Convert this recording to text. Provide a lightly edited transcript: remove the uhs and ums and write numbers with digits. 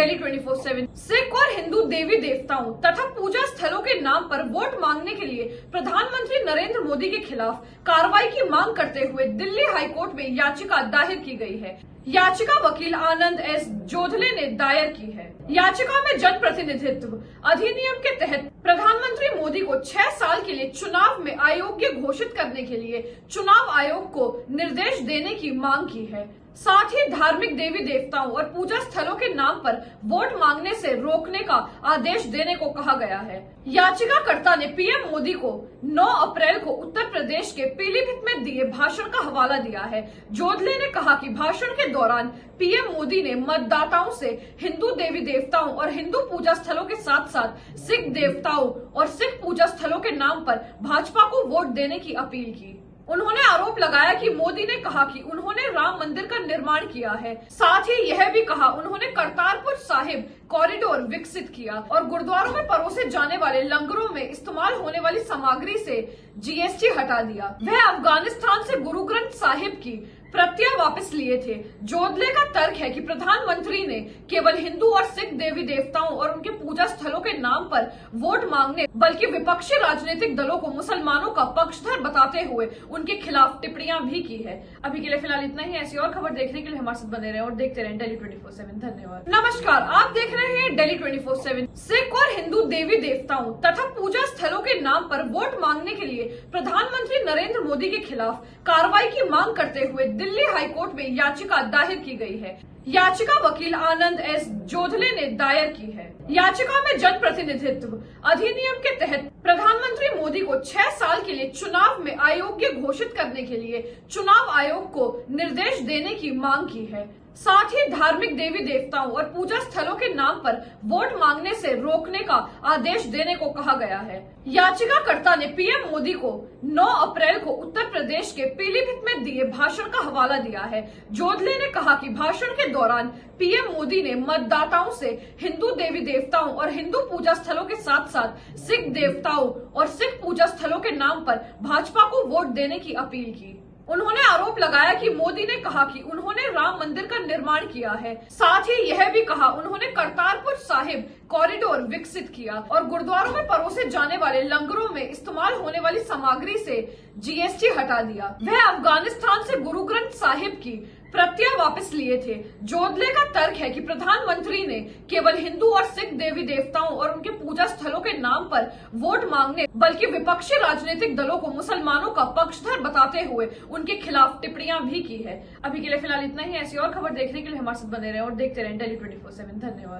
दिल्ली 24/7। सिख और हिंदू देवी देवताओं तथा पूजा स्थलों के नाम पर वोट मांगने के लिए प्रधानमंत्री नरेंद्र मोदी के खिलाफ कार्रवाई की मांग करते हुए दिल्ली हाईकोर्ट में याचिका दायर की गई है। याचिका वकील आनंद एस जोधले ने दायर की है। याचिका में जन प्रतिनिधित्व अधिनियम के तहत प्रधानमंत्री मोदी को 6 साल के लिए चुनाव में अयोग्य घोषित करने के लिए चुनाव आयोग को निर्देश देने की मांग की है। साथ ही धार्मिक देवी देवताओं और पूजा स्थलों के नाम पर वोट मांगने से रोकने का आदेश देने को कहा गया है। याचिकाकर्ता ने पीएम मोदी को 9 अप्रैल को उत्तर प्रदेश के पीलीभीत में दिए भाषण का हवाला दिया है। जोधले ने कहा कि भाषण के दौरान पीएम मोदी ने मतदाताओं से हिंदू देवी देवताओं और हिंदू पूजा स्थलों के साथ साथ सिख देवताओं और सिख पूजा स्थलों के नाम पर भाजपा को वोट देने की अपील की। उन्होंने आरोप लगाया कि मोदी ने कहा कि उन्होंने राम मंदिर का निर्माण किया है। साथ ही यह भी कहा उन्होंने करतारपुर साहिब कॉरिडोर विकसित किया और गुरुद्वारों में परोसे जाने वाले लंगरों में इस्तेमाल होने वाली सामग्री से जीएसटी हटा दिया। वह अफगानिस्तान से गुरु ग्रंथ साहिब की प्रतियां वापस लिए थे। जोधले का तर्क है कि प्रधानमंत्री ने केवल हिंदू और सिख देवी देवताओं और उनके पूजा स्थलों के नाम पर वोट मांगने बल्कि विपक्षी राजनीतिक दलों को मुसलमानों का पक्षधर बताते हुए उनके खिलाफ टिप्पणियां भी की है। अभी के लिए फिलहाल इतना ही। ऐसी और खबर देखने के लिए हमारे साथ बने रहें और देखते रहें दिल्ली 24/7। धन्यवाद। नमस्कार, आप देख रहे हैं दिल्ली 24/7। सिख और हिंदू देवी देवताओं तथा पूजा स्थलों के नाम पर वोट मांगने के लिए प्रधानमंत्री नरेंद्र मोदी के खिलाफ कार्रवाई की मांग करते हुए दिल्ली हाईकोर्ट में याचिका दायर की गई है। याचिका वकील आनंद एस जोधले ने दायर की है। याचिका में जन प्रतिनिधित्व अधिनियम के तहत प्रधानमंत्री मोदी को 6 साल के लिए चुनाव में अयोग्य घोषित करने के लिए चुनाव आयोग को निर्देश देने की मांग की है। साथ ही धार्मिक देवी देवताओं और पूजा स्थलों के नाम पर वोट मांगने से रोकने का आदेश देने को कहा गया है। याचिकाकर्ता ने पीएम मोदी को 9 अप्रैल को उत्तर प्रदेश के पीलीभीत में दिए भाषण का हवाला दिया है। जोधले ने कहा कि भाषण के दौरान पीएम मोदी ने मतदाताओं से हिंदू देवी देवताओं और हिंदू पूजा स्थलों के साथ साथ सिख देवताओं और सिख पूजा स्थलों के नाम पर भाजपा को वोट देने की अपील की। उन्होंने आरोप लगाया कि मोदी ने कहा कि उन्होंने राम मंदिर का निर्माण किया है। साथ ही यह भी कहा उन्होंने करतारपुर साहिब कॉरिडोर विकसित किया और गुरुद्वारों में परोसे जाने वाले लंगरों में इस्तेमाल होने वाली सामग्री से जीएसटी हटा दिया। वह अफगानिस्तान से गुरु ग्रंथ साहिब की प्रतियां वापस लिए थे। जोधले का तर्क है कि प्रधानमंत्री ने केवल हिंदू और सिख देवी देवताओं और उनके पूजा स्थलों के नाम पर वोट मांगने बल्कि विपक्षी राजनीतिक दलों को मुसलमानों का पक्षधर बताते हुए उनके खिलाफ टिप्पणियां भी की है। अभी के लिए फिलहाल इतना ही। ऐसी और खबर देखने के लिए हमारे साथ बने रहें और देखते रहें दिल्ली 24/7। धन्यवाद।